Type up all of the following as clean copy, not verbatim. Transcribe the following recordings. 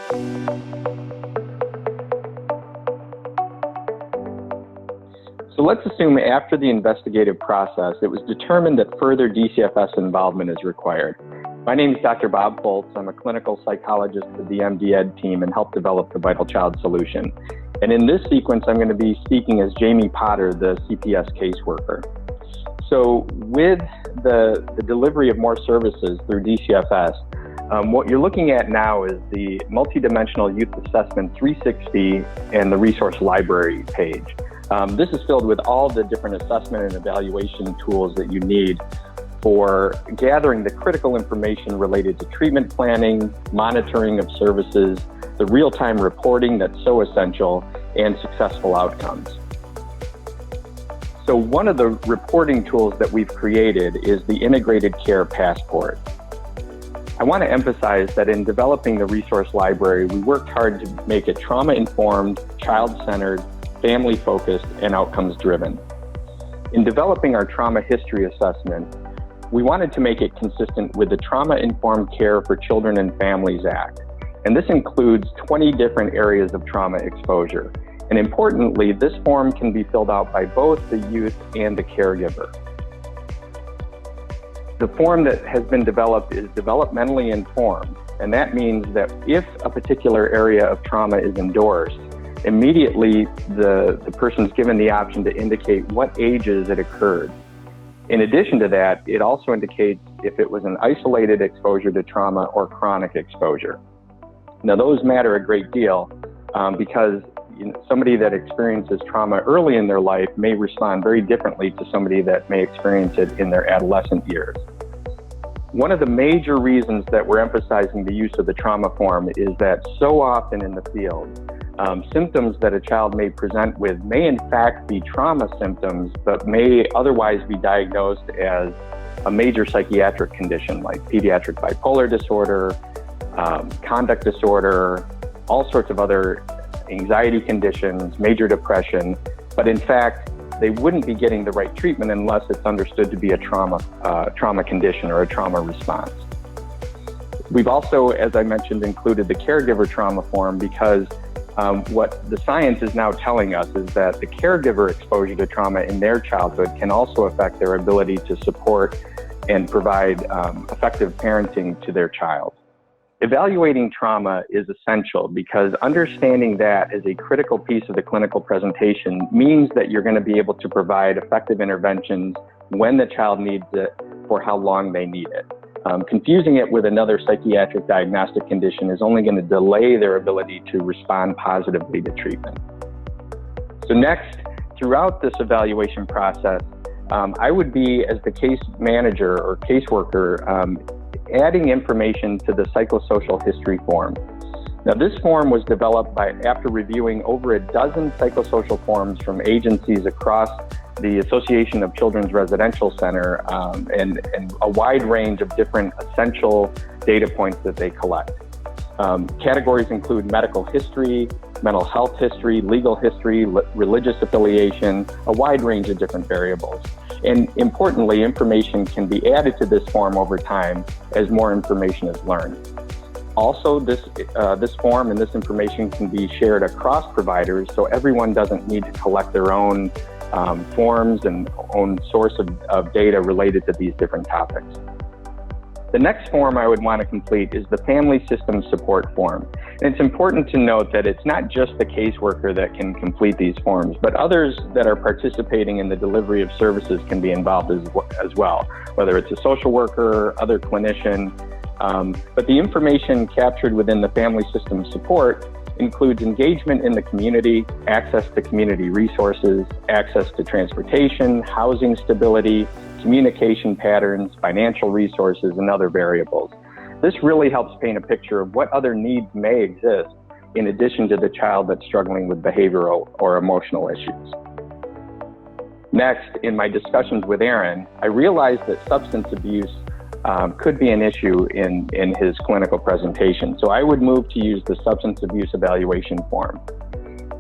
So let's assume after the investigative process, it was determined that further DCFS involvement is required. My name is Dr. Bob Foltz. I'm a clinical psychologist with the MD-Ed team and helped develop the VitalChild solution. And in this sequence, I'm going to be speaking as Jamie Potter, the CPS caseworker. So with the delivery of more services through DCFS, what you're looking at now is the Multidimensional Youth Assessment 360 and the resource library page. This is filled with all the different assessment and evaluation tools that you need for gathering the critical information related to treatment planning, monitoring of services, the real-time reporting that's so essential, and successful outcomes. So one of the reporting tools that we've created is the Integrated Care Passport. I want to emphasize that in developing the resource library, we worked hard to make it trauma-informed, child-centered, family-focused, and outcomes-driven. In developing our trauma history assessment, we wanted to make it consistent with the Trauma-Informed Care for Children and Families Act, and this includes 20 different areas of trauma exposure. And importantly, this form can be filled out by both the youth and the caregiver. The form that has been developed is developmentally informed, and that means that if a particular area of trauma is endorsed, immediately the person's given the option to indicate what ages it occurred. In addition to that, it also indicates if it was an isolated exposure to trauma or chronic exposure. Now, those matter a great deal because somebody that experiences trauma early in their life may respond very differently to somebody that may experience it in their adolescent years. One of the major reasons that we're emphasizing the use of the trauma form is that so often in the field, symptoms that a child may present with may in fact be trauma symptoms, but may otherwise be diagnosed as a major psychiatric condition like pediatric bipolar disorder, conduct disorder, all sorts of other anxiety conditions, major depression, but in fact, they wouldn't be getting the right treatment unless it's understood to be a trauma condition or a trauma response. We've also, as I mentioned, included the caregiver trauma form because what the science is now telling us is that the caregiver exposure to trauma in their childhood can also affect their ability to support and provide effective parenting to their child. Evaluating trauma is essential because understanding that as a critical piece of the clinical presentation means that you're going to be able to provide effective interventions when the child needs it for how long they need it. Confusing it with another psychiatric diagnostic condition is only going to delay their ability to respond positively to treatment. So next, throughout this evaluation process, I would be, as the case manager or caseworker, adding information to the psychosocial history form. Now, this form was developed after reviewing over a dozen psychosocial forms from agencies across the Association of Children's Residential Center and a wide range of different essential data points that they collect. Categories include medical history, mental health history, legal history, religious affiliation, a wide range of different variables. And importantly, information can be added to this form over time as more information is learned. Also, this form and this information can be shared across providers, so everyone doesn't need to collect their own forms and own source of data related to these different topics. The next form I would want to complete is the Family System Support Form. And it's important to note that it's not just the caseworker that can complete these forms, but others that are participating in the delivery of services can be involved as well, whether it's a social worker, other clinician. But the information captured within the Family System Support includes engagement in the community, access to community resources, access to transportation, housing stability, communication patterns, financial resources, and other variables. This really helps paint a picture of what other needs may exist in addition to the child that's struggling with behavioral or emotional issues. Next, in my discussions with Aaron, I realized that substance abuse could be an issue in his clinical presentation. So I would move to use the substance abuse evaluation form.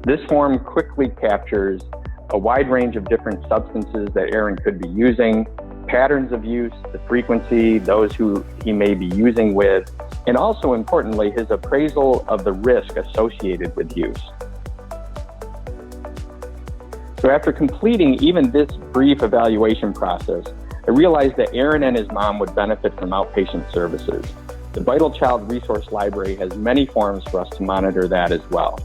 This form quickly captures a wide range of different substances that Aaron could be using, patterns of use, the frequency, those who he may be using with, and also importantly, his appraisal of the risk associated with use. So after completing even this brief evaluation process, I realized that Aaron and his mom would benefit from outpatient services. The VitalChild Resource Library has many forms for us to monitor that as well.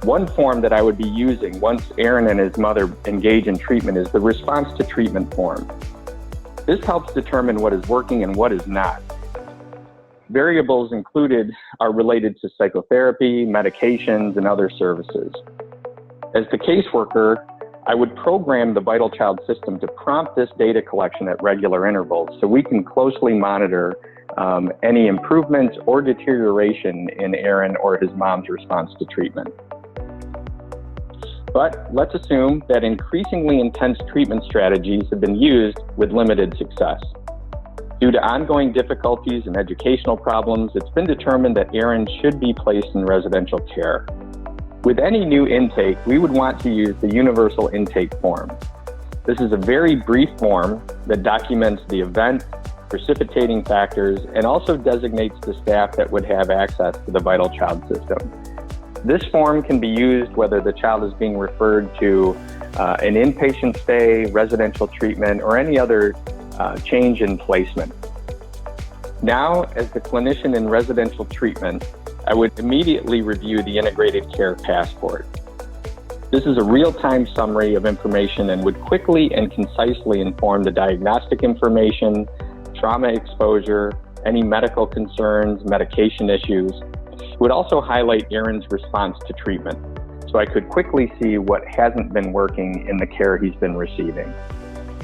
One form that I would be using once Aaron and his mother engage in treatment is the response to treatment form. This helps determine what is working and what is not. Variables included are related to psychotherapy, medications, and other services. As the caseworker, I would program the VitalChild system to prompt this data collection at regular intervals so we can closely monitor any improvements or deterioration in Aaron or his mom's response to treatment. But let's assume that increasingly intense treatment strategies have been used with limited success. Due to ongoing difficulties and educational problems, it's been determined that Aaron should be placed in residential care. With any new intake, we would want to use the universal intake form. This is a very brief form that documents the event, precipitating factors, and also designates the staff that would have access to the VitalChild system. This form can be used whether the child is being referred to an inpatient stay, residential treatment, or any other change in placement. Now, as the clinician in residential treatment, I would immediately review the Integrated Care Passport. This is a real-time summary of information and would quickly and concisely inform the diagnostic information, trauma exposure, any medical concerns, medication issues. It would also highlight Aaron's response to treatment, so I could quickly see what hasn't been working in the care he's been receiving.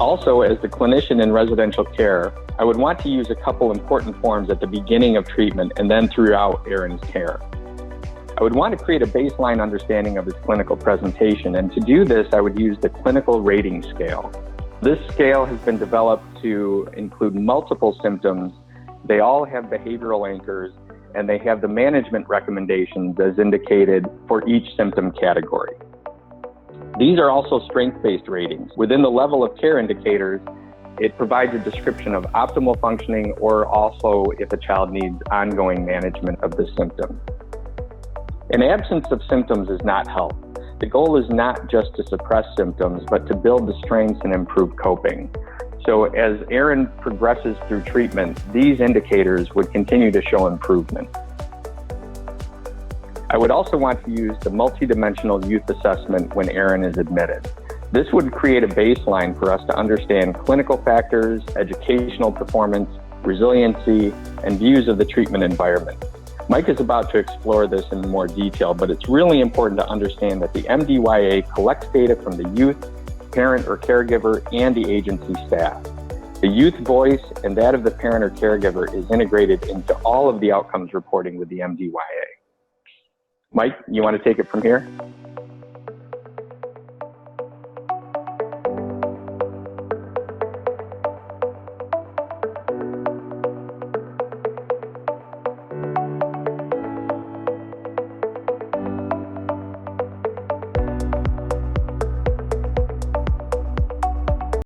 Also, as the clinician in residential care, I would want to use a couple important forms at the beginning of treatment and then throughout Aaron's care. I would want to create a baseline understanding of his clinical presentation, and to do this, I would use the clinical rating scale. This scale has been developed to include multiple symptoms. They all have behavioral anchors, and they have the management recommendations as indicated for each symptom category. These are also strength-based ratings. Within the level of care indicators, it provides a description of optimal functioning or also if a child needs ongoing management of the symptom. An absence of symptoms is not health. The goal is not just to suppress symptoms, but to build the strengths and improve coping. So as Aaron progresses through treatment, these indicators would continue to show improvement. I would also want to use the multidimensional youth assessment when Aaron is admitted. This would create a baseline for us to understand clinical factors, educational performance, resiliency, and views of the treatment environment. Mike is about to explore this in more detail, but it's really important to understand that the MDYA collects data from the youth, parent or caregiver, and the agency staff. The youth voice and that of the parent or caregiver is integrated into all of the outcomes reporting with the MDYA. Mike, you want to take it from here?